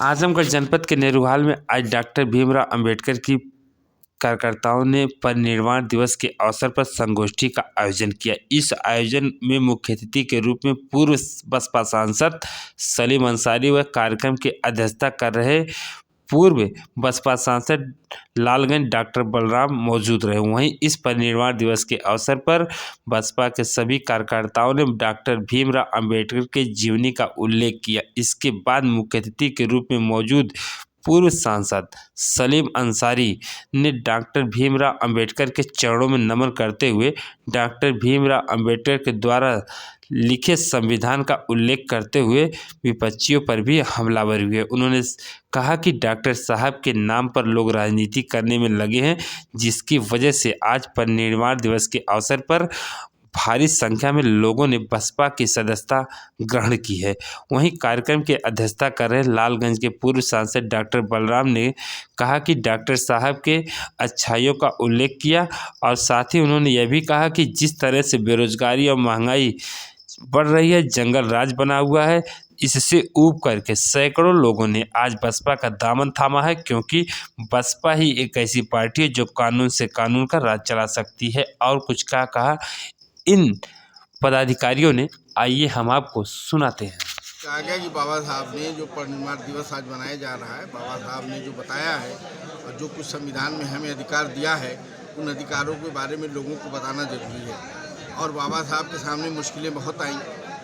आजमगढ़ जनपद के नेरुहाल में आज डॉक्टर भीमराव अंबेडकर की कार्यकर्ताओं ने परिनिर्वाण दिवस के अवसर पर संगोष्ठी का आयोजन किया। इस आयोजन में मुख्य अतिथि के रूप में पूर्व बसपा सांसद सलीम अंसारी व कार्यक्रम की अध्यक्षता कर रहे पूर्व बसपा सांसद लालगंज डॉक्टर बलराम मौजूद रहे। वहीं इस परिनिर्वाण दिवस के अवसर पर बसपा के सभी कार्यकर्ताओं ने डॉक्टर भीमराव अंबेडकर के जीवनी का उल्लेख किया। इसके बाद मुख्य अतिथि के रूप में मौजूद पूर्व सांसद सलीम अंसारी ने डॉक्टर भीमराव अंबेडकर के चरणों में नमन करते हुए डॉक्टर भीमराव अंबेडकर के द्वारा लिखे संविधान का उल्लेख करते हुए विपक्षियों पर भी हमलावर हुए। उन्होंने कहा कि डॉक्टर साहब के नाम पर लोग राजनीति करने में लगे हैं, जिसकी वजह से आज परिनिर्वाण दिवस के अवसर पर भारी संख्या में लोगों ने बसपा की सदस्यता ग्रहण की है। वहीं कार्यक्रम की अध्यक्षता कर रहे लालगंज के पूर्व सांसद डॉक्टर बलराम ने कहा कि डॉक्टर साहब के अच्छाइयों का उल्लेख किया और साथ ही उन्होंने यह भी कहा कि जिस तरह से बेरोजगारी और महंगाई बढ़ रही है, जंगल राज बना हुआ है, इससे ऊब करके सैकड़ों लोगों ने आज बसपा का दामन थामा है, क्योंकि बसपा ही एक ऐसी पार्टी है जो कानून से कानून का राज चला सकती है। और कुछ क्या कहा इन पदाधिकारियों ने, आइए हम आपको सुनाते हैं। कहा गया कि बाबा साहब ने जो परिनिर्वाण दिवस आज मनाया जा रहा है, बाबा साहब ने जो बताया है और जो कुछ संविधान में हमें अधिकार दिया है, उन अधिकारों के बारे में लोगों को बताना जरूरी है। और बाबा साहब के सामने मुश्किलें बहुत आई।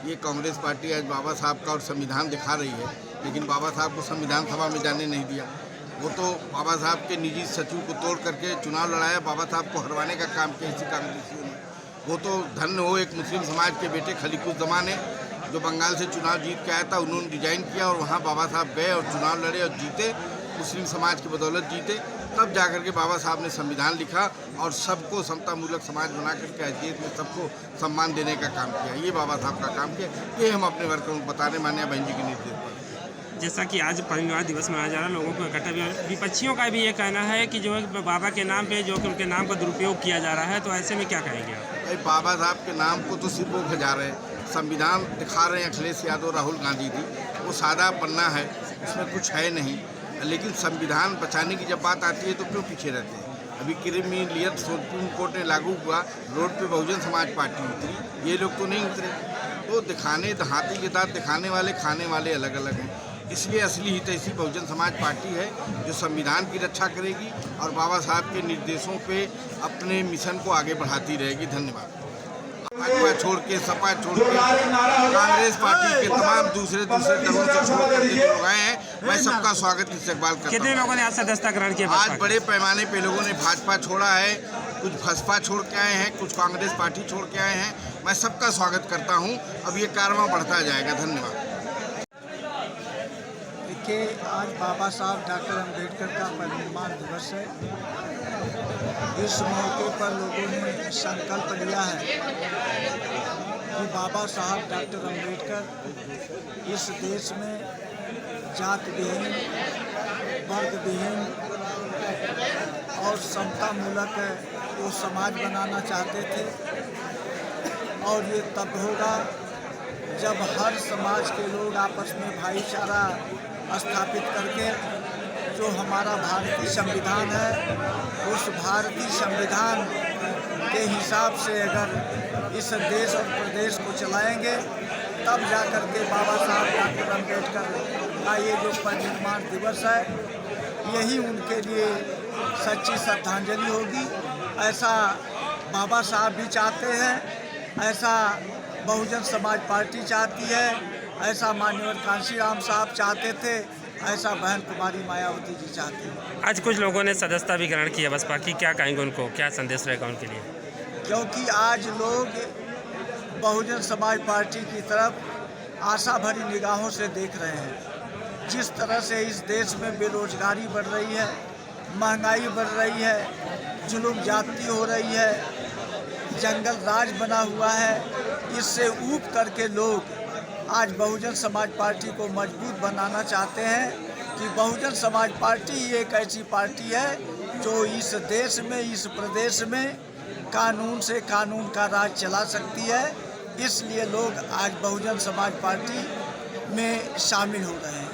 ये कांग्रेस पार्टी आज बाबा साहब का और संविधान दिखा रही है, लेकिन बाबा साहब को संविधान सभा में जाने नहीं दिया। वो तो बाबा साहब के निजी सचिव को तोड़ करके चुनाव लड़ाया, बाबा साहब को हरवाने का काम किया इसी कांग्रेसियों ने। वो तो धन्य हो एक मुस्लिम समाज के बेटे खलीकुज़्ज़मान ने, जो बंगाल से चुनाव जीत के आया था, उन्होंने डिजाइन किया और वहाँ बाबा साहब गए और चुनाव लड़े और जीते, मुस्लिम समाज की बदौलत जीते। तब जाकर के बाबा साहब ने संविधान लिखा और सबको समतामूलक समाज बना करके हैसियत में सबको सम्मान देने का काम किया। ये बाबा साहब का काम किया, ये हम अपने वर्करों को बता रहे माननीय बहन जी के निर्देश पर। जैसा कि आज परिनिर्वाण दिवस मनाया जा रहा है, लोगों को इकट्ठा भी, विपक्षियों का भी ये कहना है कि जो है बाबा के नाम पे जो कि उनके नाम का दुरुपयोग किया जा रहा है, तो ऐसे में क्या कहेंगे आप? भाई बाबा साहब के नाम को तो सिर्फ वो खजा रहे हैं, संविधान दिखा रहे हैं अखिलेश यादव राहुल गांधी जी, वो सादा पन्ना है, उसमें कुछ है नहीं। लेकिन संविधान बचाने की जब बात आती है तो क्यों पीछे रहते हैं? अभी क्रिमिलियत सुप्रीम कोर्ट ने लागू हुआ, रोड पे बहुजन समाज पार्टी उतरी, ये लोग तो नहीं उतरे। तो दिखाने हाथी के दांत दिखाने वाले खाने वाले अलग अलग हैं। इसलिए असली हितैषी बहुजन समाज पार्टी है जो संविधान की रक्षा करेगी और बाबा साहब के निर्देशों पे अपने मिशन को आगे बढ़ाती रहेगी। धन्यवाद। भाजपा छोड़ के, सपा छोड़ के, कांग्रेस पार्टी के तमाम दूसरे दलों से छोड़ कर जो लोग आए हैं, मैं सबका स्वागत इस्तकबाल करता हूं। कितने लोगों ने आज सदस्यता ग्रहण किया? आज बड़े पैमाने पे लोगों ने भाजपा छोड़ा है, कुछ बसपा छोड़ के आए हैं, कुछ कांग्रेस पार्टी छोड़ के आए हैं। मैं सबका स्वागत करता हूँ। अब ये कारवां बढ़ता जाएगा। धन्यवाद। देखिए, आज बाबा साहब डॉक्टर अंबेडकर का परिनिर्वाण दिवस है। इस मौके पर लोगों ने संकल्प लिया है कि बाबा साहब डॉक्टर अंबेडकर इस देश में जात विहीन, वर्ग विहीन और समतामूलक वो समाज बनाना चाहते थे। और ये तब होगा जब हर समाज के लोग आपस में भाईचारा स्थापित करके जो हमारा भारतीय संविधान है, उस भारतीय संविधान के हिसाब से अगर इस देश और प्रदेश को चलाएंगे, तब जाकर के बाबा साहब डॉक्टर अंबेडकर का ये जो परिनिर्वाण दिवस है, यही उनके लिए सच्ची श्रद्धांजलि होगी। ऐसा बाबा साहब भी चाहते हैं, ऐसा बहुजन समाज पार्टी चाहती है, ऐसा माननीय कांशीराम साहब चाहते थे, ऐसा बहन कुमारी मायावती जी चाहती हैं। आज कुछ लोगों ने सदस्यता भी ग्रहण किया बसपा की, क्या कहेंगे उनको, क्या संदेश रहेगा उनके लिए? क्योंकि आज लोग बहुजन समाज पार्टी की तरफ आशा भरी निगाहों से देख रहे हैं। जिस तरह से इस देश में बेरोजगारी बढ़ रही है, महंगाई बढ़ रही है, जुल्म ज्यादती हो रही है, जंगल राज बना हुआ है, इससे ऊब करके लोग आज बहुजन समाज पार्टी को मजबूत बनाना चाहते हैं कि बहुजन समाज पार्टी एक ऐसी पार्टी है जो इस देश में, इस प्रदेश में कानून से कानून का राज चला सकती है। इसलिए लोग आज बहुजन समाज पार्टी में शामिल हो रहे हैं।